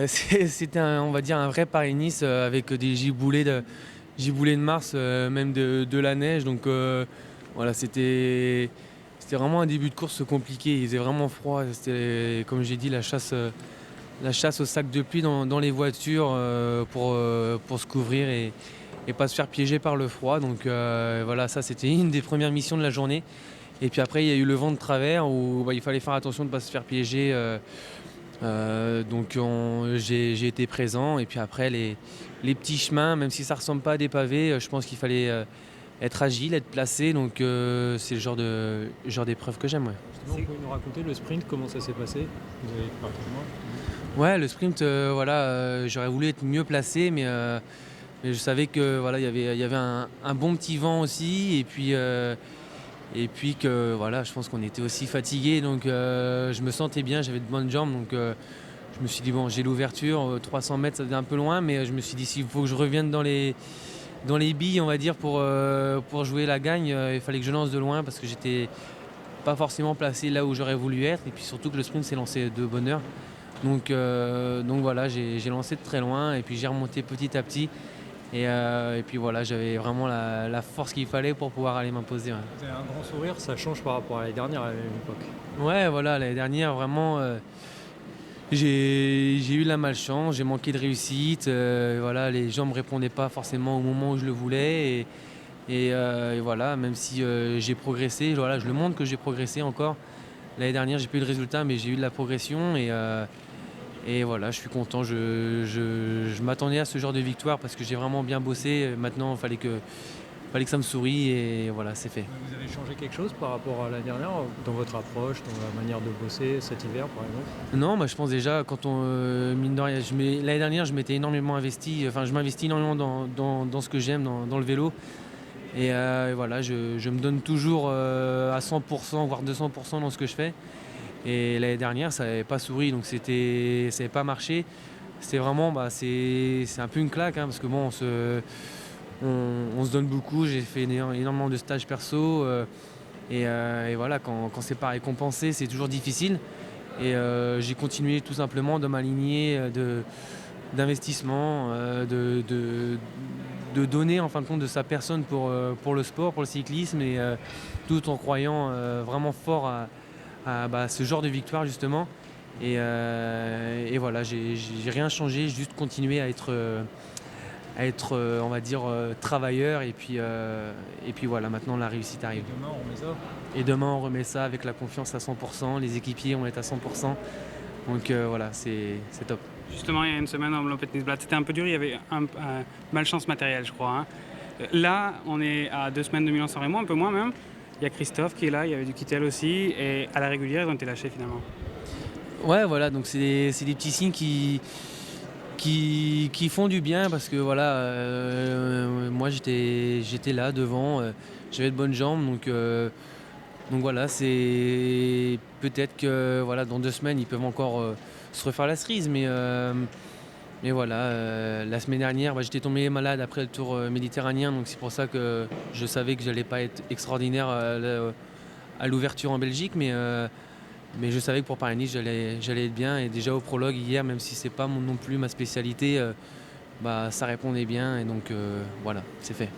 C'était on va dire un vrai Paris-Nice, avec des giboulées de mars, même de la neige. Donc voilà, c'était vraiment un début de course compliqué. Il faisait vraiment froid. C'était, comme j'ai dit, la chasse au sac de pluie dans les voitures, pour se couvrir et pas se faire piéger par le froid. Donc voilà, ça c'était une des premières missions de la journée. Et puis après, il y a eu le vent de travers où il fallait faire attention de ne pas se faire piéger. Donc j'ai été présent. Et puis après, les petits chemins, même si ça ressemble pas à des pavés, je pense qu'il fallait être agile, être placé. Donc c'est le genre d'épreuve que j'aime. Ouais. Justement, vous pouvez nous raconter le sprint, comment ça s'est passé? Vous avez parlé de moi. Ouais, le sprint, voilà, j'aurais voulu être mieux placé, mais je savais que voilà, il y avait un bon petit vent aussi. Et puis que voilà, je pense qu'on était aussi fatigués. Donc je me sentais bien, j'avais de bonnes jambes. Donc je me suis dit, bon, j'ai l'ouverture, 300 mètres, ça faisait un peu loin, mais je me suis dit, s'il faut que je revienne dans les billes, on va dire, pour jouer la gagne, il fallait que je lance de loin parce que j'étais pas forcément placé là où j'aurais voulu être. Et puis surtout que le sprint s'est lancé de bonne heure. Donc voilà, j'ai lancé de très loin et puis j'ai remonté petit à petit. Et puis voilà, j'avais vraiment la force qu'il fallait pour pouvoir aller m'imposer. Ouais. Vous avez un grand sourire, ça change par rapport à l'année dernière à la même époque. Ouais, voilà, l'année dernière, vraiment, j'ai eu de la malchance, j'ai manqué de réussite. Voilà, les gens ne me répondaient pas forcément au moment où je le voulais. Et voilà, même si j'ai progressé, voilà, je le montre que j'ai progressé encore. L'année dernière, j'ai pas eu de résultat, mais j'ai eu de la progression. Et voilà, je suis content. Je m'attendais à ce genre de victoire parce que j'ai vraiment bien bossé. Maintenant, il fallait que ça me sourie et voilà, c'est fait. Vous avez changé quelque chose par rapport à l'année dernière, dans votre approche, dans la manière de bosser cet hiver par exemple? Non, je pense déjà, quand mine de rien, l'année dernière, je m'étais énormément investi. Enfin, je m'investis énormément dans ce que j'aime, dans le vélo. Et voilà, je me donne toujours à 100%, voire 200% dans ce que je fais. Et l'année dernière, ça n'avait pas souri, donc ça n'avait pas marché. C'était vraiment, c'est un peu une claque, hein, parce que bon, on se donne beaucoup. J'ai fait énormément de stages perso. Et voilà, quand c'est pas récompensé, c'est toujours difficile. Et j'ai continué tout simplement de m'aligner d'investissement, de donner en fin de compte de sa personne pour le sport, pour le cyclisme, et tout en croyant vraiment fort à ce genre de victoire justement. Et voilà, j'ai rien changé, juste continué à être, on va dire, travailleur. Et puis voilà, maintenant la réussite arrive. Demain on remet ça. Et demain on remet ça avec la confiance à 100%, les équipiers vont être à 100%. Donc voilà, c'est top. Justement, il y a une semaine, au Tennisblad, c'était un peu dur, il y avait un malchance matérielle, je crois. Hein. Là, on est à 2 semaines de Milan-San Remo, un peu moins même. Il y a Christophe qui est là, il y avait du Kittel aussi, et à la régulière, ils ont été lâchés finalement. Ouais, voilà, donc c'est des petits signes qui font du bien parce que voilà, moi j'étais là devant, j'avais de bonnes jambes. Donc voilà, c'est peut-être que voilà, dans 2 semaines ils peuvent encore se refaire la cerise. Mais voilà, la semaine dernière, j'étais tombé malade après le Tour méditerranéen. Donc c'est pour ça que je savais que j'allais pas être extraordinaire à l'ouverture en Belgique. Mais je savais que pour Paris-Nice, j'allais être bien. Et déjà au prologue hier, même si c'est pas non plus ma spécialité, ça répondait bien. Et donc voilà, c'est fait.